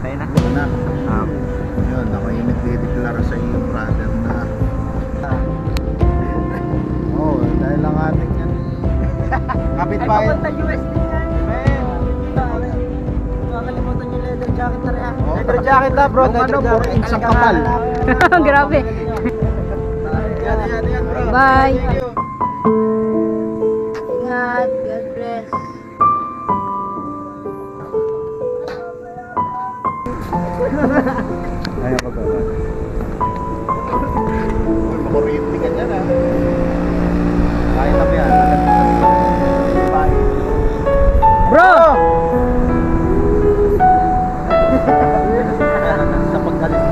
Tayo na. Na. Yun, ako yung nagdideklara sa iyo, brother, na dahil lang ating yan kapitbahay. Ay, papunta US din yan. Nakakalimutan yung leather jacket na rin. Leather jacket na bro, leather jacket. Isang kapal. Grabe. Yan bro. Bye. Thank you. Ingat. God bless. Ayaw ko ba? Makuryente ka dyan ah. Kaya kami yan. Bro! Sa pagkalis.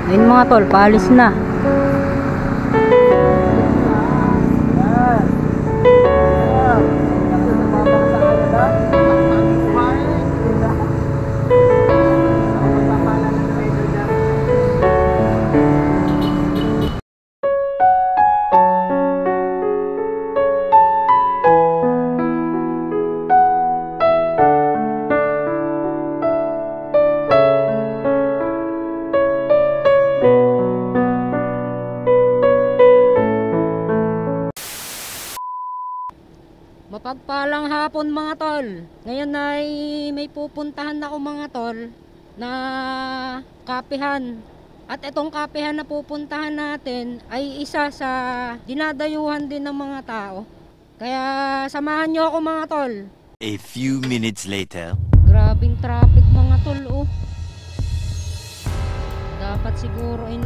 Ayun mga tol, paalis na. Mapagpalang hapon mga tol. Ngayon ay may pupuntahan ako mga tol na kapihan. At itong kapihan na pupuntahan natin ay isa sa dinadayuhan din ng mga tao. Kaya samahan nyo ako mga tol. A few minutes later. Grabing traffic mga tol oh. Dapat siguro ay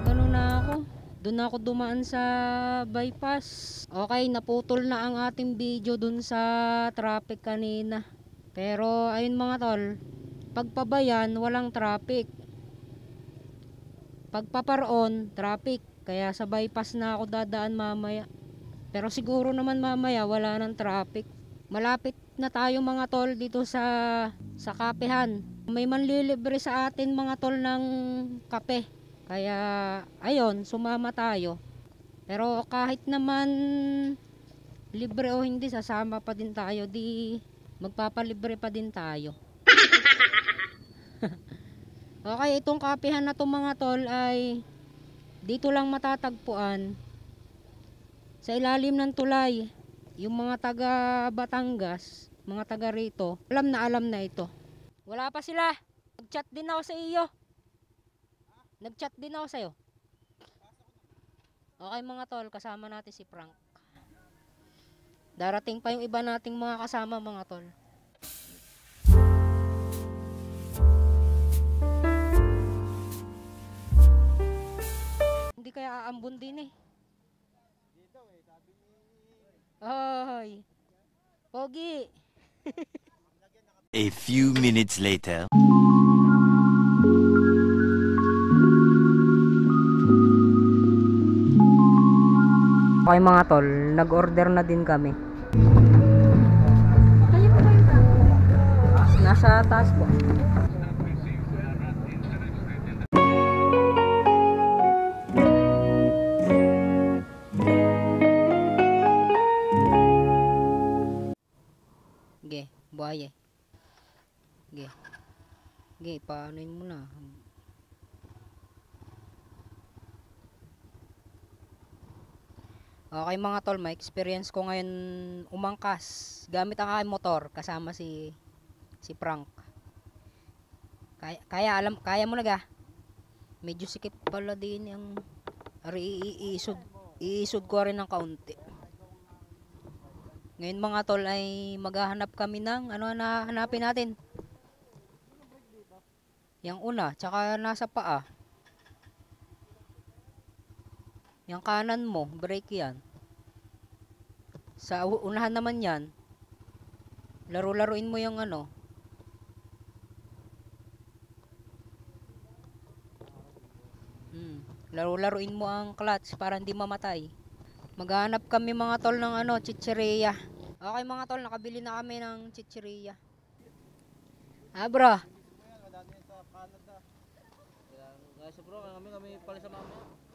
ano na ako. Doon ako dumaan sa bypass. Okay, naputol na ang ating video dun sa traffic kanina. Pero ayun mga tol, pagpabayan walang traffic. Pagpaparoon, traffic. Kaya sa bypass na ako dadaan mamaya. Pero siguro naman mamaya wala nang traffic. Malapit na tayo mga tol dito sa kapehan. May manlilibre sa atin mga tol ng kape. Kaya ayun, sumama tayo. Pero kahit naman libre o hindi, sasama pa din tayo. Di magpapalibre pa din tayo. Okay, itong kapehan na to mga tol ay dito lang matatagpuan sa ilalim ng tulay. Yung mga taga Batangas, mga taga rito, alam na ito. Wala pa sila. Nag-chat din ako sa iyo. Nag-chat din ako sa'yo. Okay mga tol, kasama natin si Frank. Darating pa yung iba nating mga kasama mga tol. Hindi kaya aambon din eh. Dito sabi ni Hoy. Pogi. A few minutes later. Okay mga tol, nag-order na din kami. Nasa taas po. Ge, buhay eh. Ge, paanoin mo na. Okay mga tol, may experience ko ngayon umangkas gamit ang aking motor kasama si Frank. Kaya mo naga. Medyo sikip pala din yung iisod ko rin ng kaunti. Ngayon mga tol ay maghahanap kami ng ano na hanapin natin. Yang una, tsaka nasa paa. Yang kanan mo, brake yan. Sa unahan naman yan, laro-laruin mo yung ano. Laro-laruin mo ang clutch para hindi mamatay. Maghanap kami mga tol ng ano, chicheria. Okay mga tol, nakabili na kami ng chicheria. Ah bro.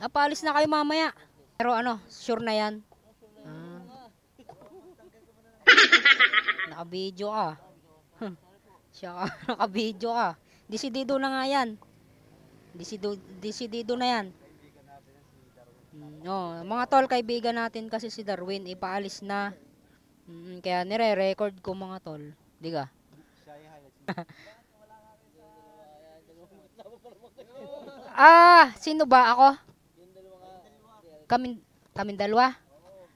Napalis na kayo mamaya. Pero ano, sure na yan. Naka-video ka. Siya ka, naka-video ka. Desidido na nga yan. Desidido na yan. Mga tol, kaibigan natin kasi si Darwin, ipaalis na. Kaya nire-record ko mga tol. Di ka? Sino ba ako? Kaming dalawa?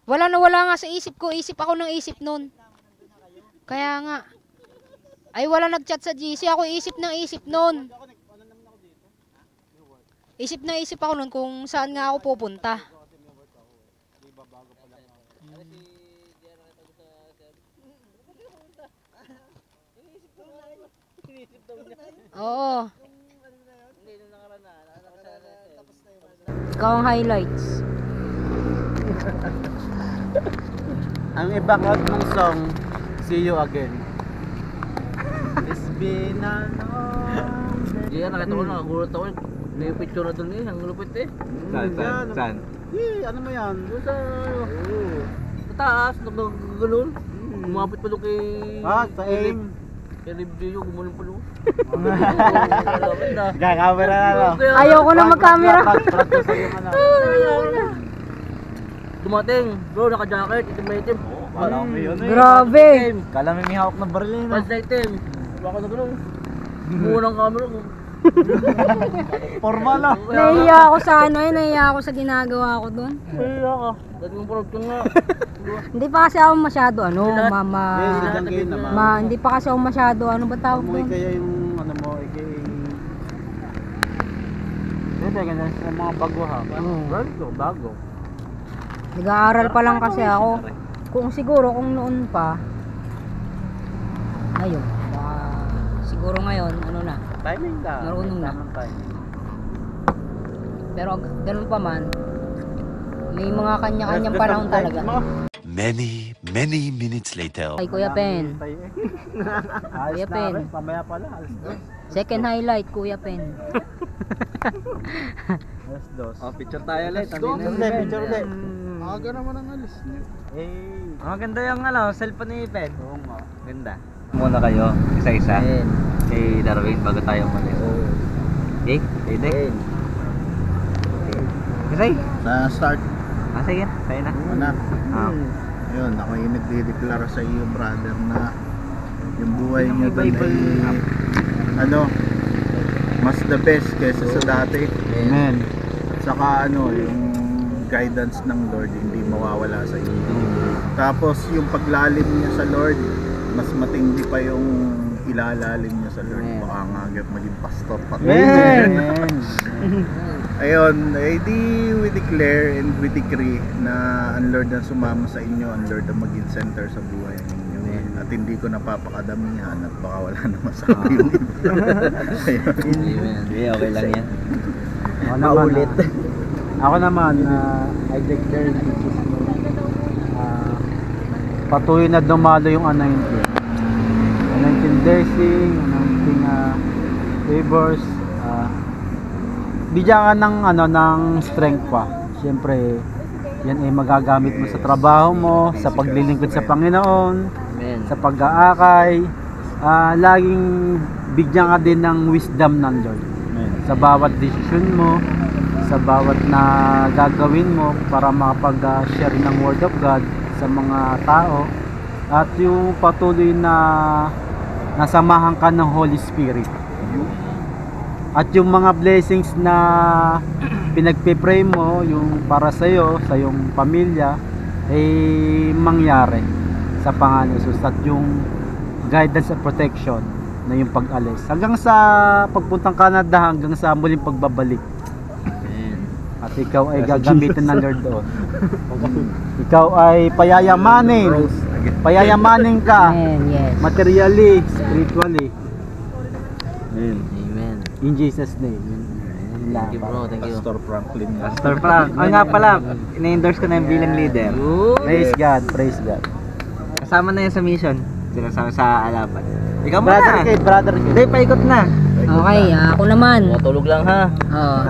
Wala nga sa isip ko. Isip ako ng isip nun. Kaya nga. Ay, wala nag-chat sa GC. Ako isip ng isip nun. Isip na isip ako nun kung saan nga ako pupunta. Oo. Ikaw ang highlights. Ang i-back out ng song, See You Again. It's been a long day. Yan, nakita ko na, nagulat ako. May picture na doon ang lupit eh. Saan? Ano mo yan? Doon sa, sa taas, nagaganoon. Umapit pa doon kay... Sa aim. Kay Ribdio, gumanon pa doon. Gagamera na no? Ayoko na mag-camera. Dumating, bro, naka-jacket, itim-itim. Wala ko yun eh. Grabe. Kala may hawak na baril eh. Pants na itim. Baka na gano'n. Kumuha ng camera ko. Formal ah. Nahiya ako sa ano eh. Nahiya ako sa ginagawa ko doon. Kaya ka. Dati mong parang nga. Hindi pa kasi ako masyado ano, hindi pa kasi ako masyado ano ba tawag Umuwi doon? kaya yung ano mo, Hindi, ganyan sa mga bago ha. Bago. Nag-aaral pa lang kasi ako. Kung siguro kung noon pa, ayun, siguro ngayon, ano na, Timing lang. marunong na. Pero ganun pa man, may mga kanya-kanyang panahon talaga. Many minutes later. Ay, Kuya Pen. Kuya Pen. Pamaya pala, alas Second highlight, Kuya Pen. dos. Picture tayo ulit. Picture ulit. Aga naman ang alis niyo. Maganda yung cellphone ni Pen. Oo nga. Ganda. Muna kayo, isa-isa. Kay Darwin bago tayo umalis. Okay? Ready? Okay. Start. Sige, tayo na. Anak, ayun, ako yung nagdideklara sa iyo, brother, na yung buhay niyo doon ay mas the best kaysa sa dati. Amen. At saka yung guidance ng Lord hindi mawawala sa iyo. Tapos yung paglalim niya sa Lord, mas matindi pa yung ilalalim niya sa Lord. Baka nga agad maging pastor pa. Amen. Ayun, we declare and we decree na ang Lord ang sumama sa inyo, ang Lord ang maging center sa buhay ninyo. At hindi ko napapakadamihan at baka wala na masabi yung iba. Okay lang yan. Maulit. Ako naman, I declare patuloy na dumalo yung anointing. Anointing blessing, anointing favors. Bigyan ka ng strength pa. Siyempre, yan ay magagamit mo sa trabaho mo, sa paglilingkod sa Panginoon, Amen. sa pag-aakay. Laging bigyan ka din ng wisdom ng Lord. Amen. Sa bawat desisyon mo, sa bawat na gagawin mo para makapag-share ng Word of God sa mga tao. At yung patuloy na nasamahan ka ng Holy Spirit. At yung mga blessings na pinagpipray mo, yung para sa iyo, sa iyong pamilya, ay mangyari sa pangalan ni Jesus. At yung guidance and protection na yung pag-alis. Hanggang sa pagpuntang Canada, hanggang sa muling pagbabalik. Amen. At ikaw ay gagamitin ng Lord doon. Ikaw ay payayamanin. Payayamanin ka. Amen, yes. Materially, spiritually. Amen. Amen. In Jesus' name. Thank you bro, thank you. Pastor Franklin. Pastor Frank. Ay nga pala, ina-endorse ko na yung bilang leader. Praise God, praise God. Kasama na yan sa mission. Sinasama sa alapan. Ikaw Brother muna. Kid, brother Kid. Hindi, paikot na. Okay, ako naman. Tulog lang ha.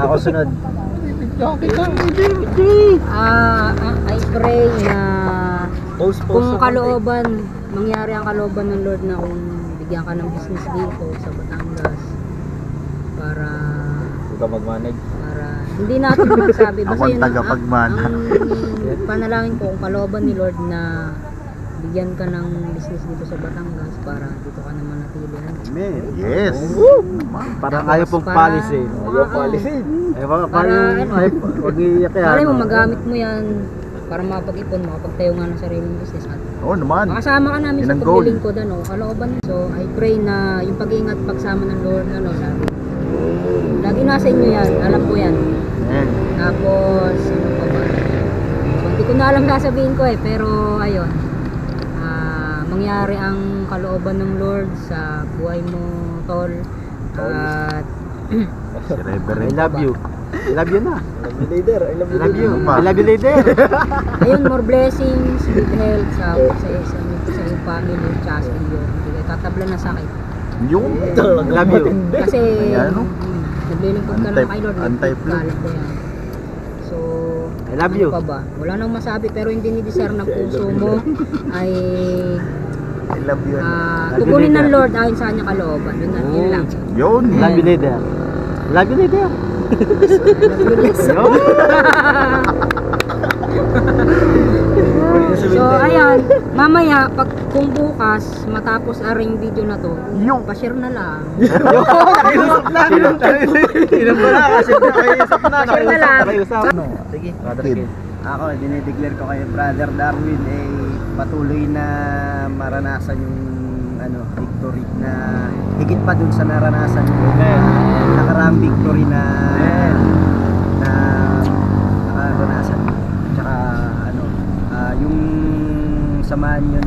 Ako sunod. I pray na kung kalooban, mangyari ang kalooban ng Lord na kung bigyan ka ng business dito sa Batangas para Huwag ka mag-manage. hindi natin magsabi basta Ako ang yun ang tagapagmana. panalangin ko kung kalooban ni Lord na bigyan ka ng business dito sa Batangas para dito ka naman natili. Amen. Yes. Parang ayaw pong Para- policy. Ayaw policy. Ayaw pa Para ano, Huwag iiyak yan. malay mo magamit mo yan para makapag-ipon, makapagtayo nga ng sariling business at Oo naman. makasama ka namin Yun sa ang goal. paglilingkod, ano, kalooban. So, I pray na yung pag-iingat pagsama ng Lord, ano, lagi nasa inyo yan, alam ko yan. Amen. Tapos, ano pa ba? So, hindi ko na alam sasabihin ko pero ayun, mangyari ang kalooban ng Lord sa buhay mo, tol. At, Si I Reverend. love you. I love you na. I love you. I love you, leader. ayun, more blessings, good health sa iyong family, tsaka sa iyo. Hindi kayo tatablan na sakit. Yung I love you. Kasi, Ano? naglilingkod ka lang kay Lord, Anti-flu. galit ko yan. So, I love ano you. pa ba? Wala nang masabi, pero hindi ni-discern ng puso mo ay I love you. tugunin ng Lord ayon sa kanyang kalooban. Yun lang. Yun. I love you, leader. I love you, leader. So, ayan, mamaya, kung bukas, matapos aring video na to, Yung. pa-share na lang. Sino ba na? Kasi nakaisap na. Share na lang. Nakaisap. Sige. Brother Kid. Kid. Ako, dinideclare ko kay Brother Darwin patuloy na maranasan yung victory na higit pa dun sa naranasan mo. Nakaraang victory na naranasan. Tsaka yung samahan nyo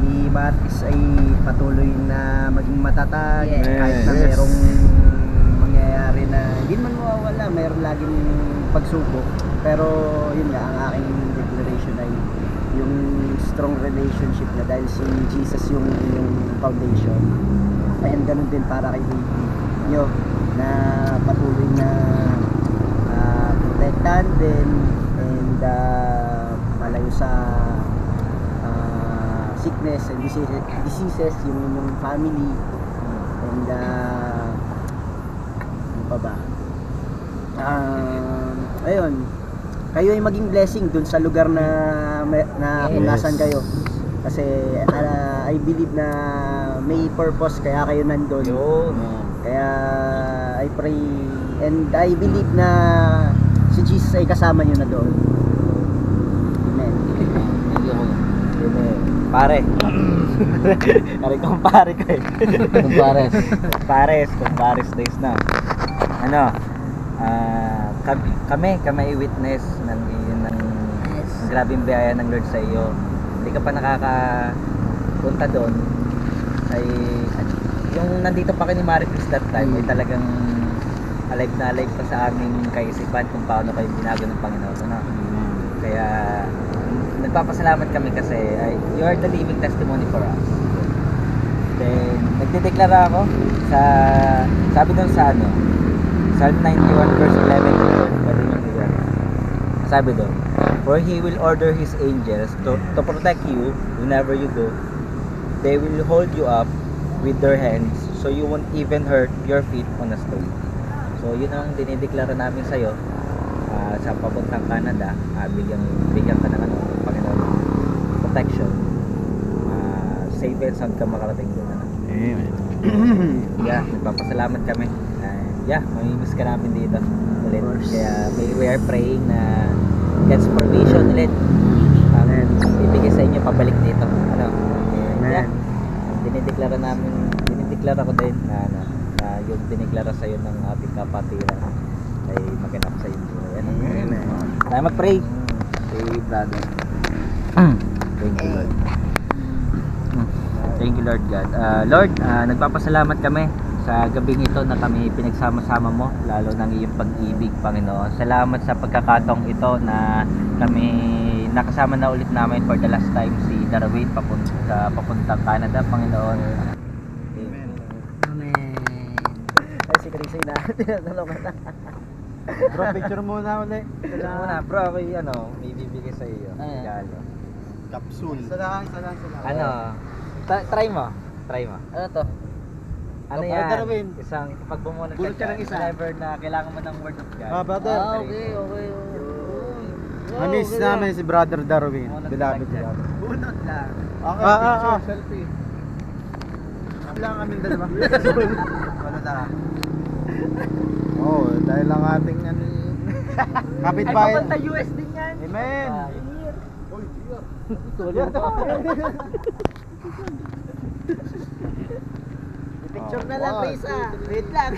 ni Martis ay patuloy na maging matatag kahit na merong mangyayari na hindi man mawawala, mayroon laging pagsubok, pero yun nga ang aking declaration ay yung strong relationship na dahil si Jesus yung foundation, and ganun din para kay baby nyo na patuloy na protektahan din and malayo sa sickness and diseases yung inyong family and ano pa ba ayun, kayo ay maging blessing dun sa lugar na kung nasan kayo kasi I believe na may purpose kaya kayo nandun. Kaya I pray and I believe na si Jesus ay kasama nyo na doon. Amen. Pare. Pare kumpare ko eh. Kumpares days na. Ano? Kami ay witness ng grabing biyaya ng Lord sa iyo. Hindi ka pa nakakapunta doon. Ay yung nandito pa kay ni Maricruz that time ay talagang alive na alive pa sa aming kaisipan kung paano kayo binago ng Panginoon. Ano? Kaya nagpapasalamat kami kasi you are the living testimony for us. Then nagdedeklara ako sa sabi doon sa Psalm 91 verse 11 pwede nyo i-read. Sabi doon, for He will order His angels to protect you whenever you go. They will hold you up with their hands so you won't even hurt your feet on a stone. So yun ang dinideklara namin sa'yo sa papuntang Canada. Bigyan ka ng Panginoon protection, safe and sound ka makarating doon. Amen. Yeah, nagpapasalamat kami. May miss ka namin dito ulit. Kaya we are praying na God's permission ulit ibigay sa inyo pabalik dito. Dinideklara ko din na yung dinideklara sa iyo ng ating kapatiran ay maganap sa iyo. Tayo mag-pray. Hey, brother. Thank you, Lord. Thank you, Lord God. Lord, nagpapasalamat kami sa gabing ito na kami pinagsama-sama mo, lalo ng iyong pag-ibig, Panginoon. Salamat sa pagkakataong ito na kami nakasama na ulit namin for the last time si Darwin papuntang Canada, Panginoon. Amen. Ay, si Chrisay na. Tinatulungan na. Bro, picture muna ulit. Ito muna, bro, may may bibigay sa iyo. Regalo. Capsule. Isa lang. Try mo. Ano to? Ano Brother yan? Darwin. Isang kapag bumunod Bunot ka ng isa. Whenever na kailangan mo ng word of God. Brother. Okay. Namiss namin si Brother Darwin. Bunot Beloved ka lang. brother. Bunot lang. Okay, picture, selfie. Lang kaming dalawa. Wala na. Oh, dahil lang ating ano Kapit Ay, bahay. papunta US din yan. Amen. Picture na lang, one, Chris Wait lang.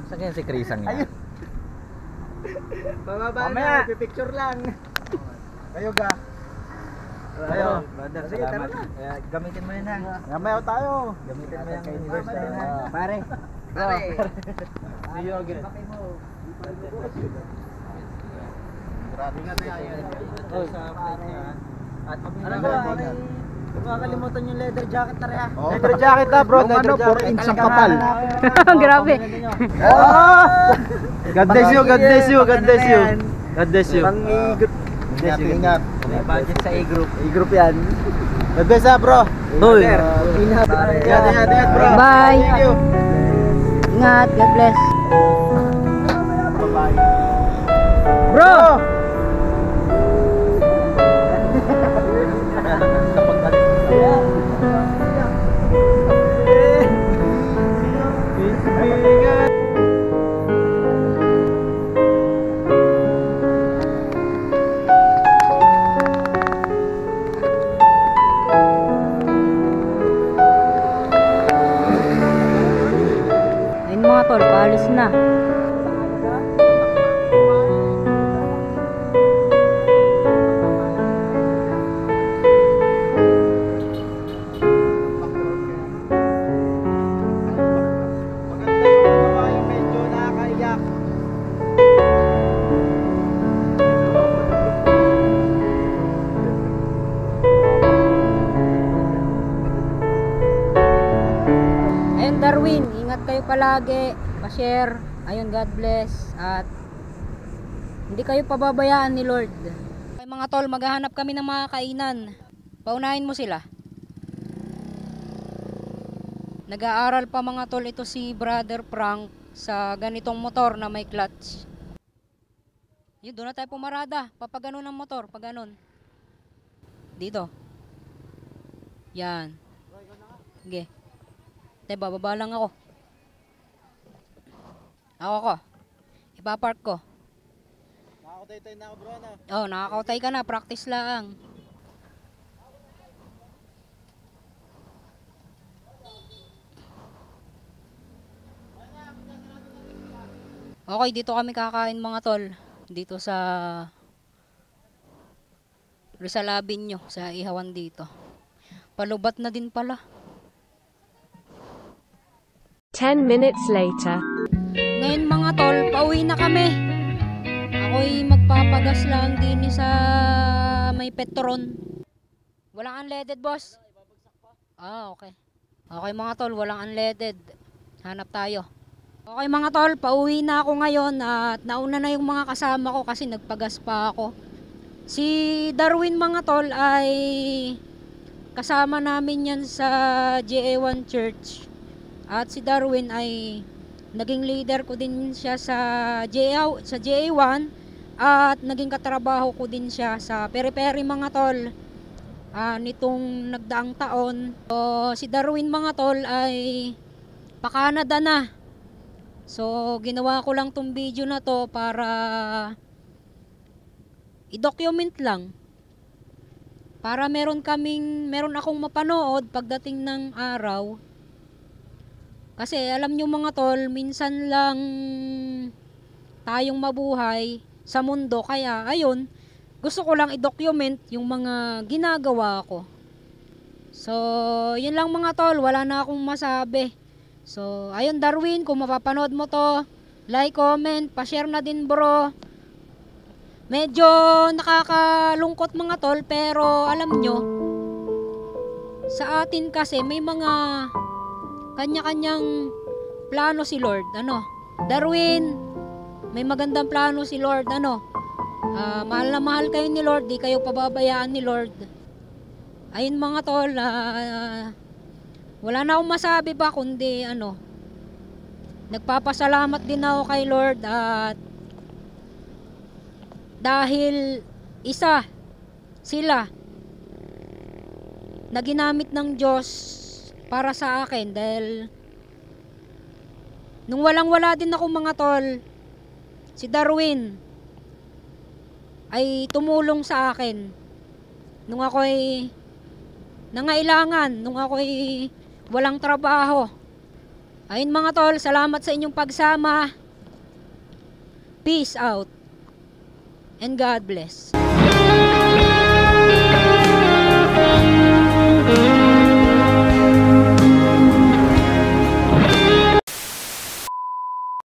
Saan yan si Chris ang yan? Bababa Mamaya. na, pipicture lang. Kayo ga. Kayo, brother, Sige, tara salamat. na. Gamitin mo yun ha. Namayaw tayo. Gamitin mo yung universal ha. Pare. Pare. See you again. At Ano ba? Makakalimutan yung leather jacket na rin ha. Oh. Leather jacket ha bro. Yung Leather ano, 4 jacket. inch ang kapal. Grabe. God bless you. God bless you. God bless you. God bless you. Pang i-group. Ingat, ingat. may budget sa A-group. I-group yan. God bless ha bro. Hoy. Ingat. Ingat bro. Bye. Thank you. Ingat, God bless. Bye. Bro! Ayun mga tol, paalis na. Maganda yung ano yung medyo nakakaiyak. Ayun Darwin, ingat kayo palagi, pa-share, ayun God bless, at hindi kayo pababayaan ni Lord. Okay mga tol, maghahanap kami ng mga kainan. Paunahin mo sila. Nag-aaral pa mga tol ito si Brother Frank sa ganitong motor na may clutch. Yun, doon na tayo pumarada. Papaganon ng motor, paganon. Dito. Yan. Sige. Te, bababa lang ako. Ako. Ipapark ko. Nakakutay na ako bro na. Oh, nakakautay ka na. Practice lang. Okay, dito kami kakain mga tol. Dito sa Rizal Avenue, sa Ihawan dito. Palubat na din pala. 10 minutes later. Ngayon mga tol, pauwi na kami. Ako'y magpapagas lang din sa may Petron. Walang unleaded, boss. Ah, okay. Okay mga tol, walang unleaded. Hanap tayo. Okay mga tol, pauwi na ako ngayon at nauna na yung mga kasama ko kasi nagpagas pa ako. Si Darwin mga tol ay kasama namin yan sa JA1 Church. At si Darwin ay naging leader ko din siya sa JA1 at naging katrabaho ko din siya sa Peri-Peri mga tol. Nitong nagdaang taon. So, si Darwin mga tol ay pa-Canada na. So, ginawa ko lang tong video na to para i-document lang. Para meron akong mapanood pagdating ng araw. Kasi alam nyo mga tol, minsan lang tayong mabuhay sa mundo. Kaya ayun, gusto ko lang i-document yung mga ginagawa ko. So, yun lang mga tol, wala na akong masabi. So, ayun Darwin, kung mapapanood mo to, like, comment, pa-share na din bro. Medyo nakakalungkot mga tol, pero alam nyo, sa atin kasi may mga kanya-kanyang plano si Lord. Darwin, may magandang plano si Lord. Mahal na mahal kayo ni Lord, di kayo pababayaan ni Lord. Ayun mga tol, wala na akong masabi pa kundi nagpapasalamat din ako kay Lord, at dahil isa sila na ginamit ng Diyos para sa akin. Dahil nung walang-wala din ako mga tol, si Darwin ay tumulong sa akin nung ako'y nangailangan, nung ako'y walang trabaho. Ayun mga tol, salamat sa inyong pagsama. Peace out and God bless.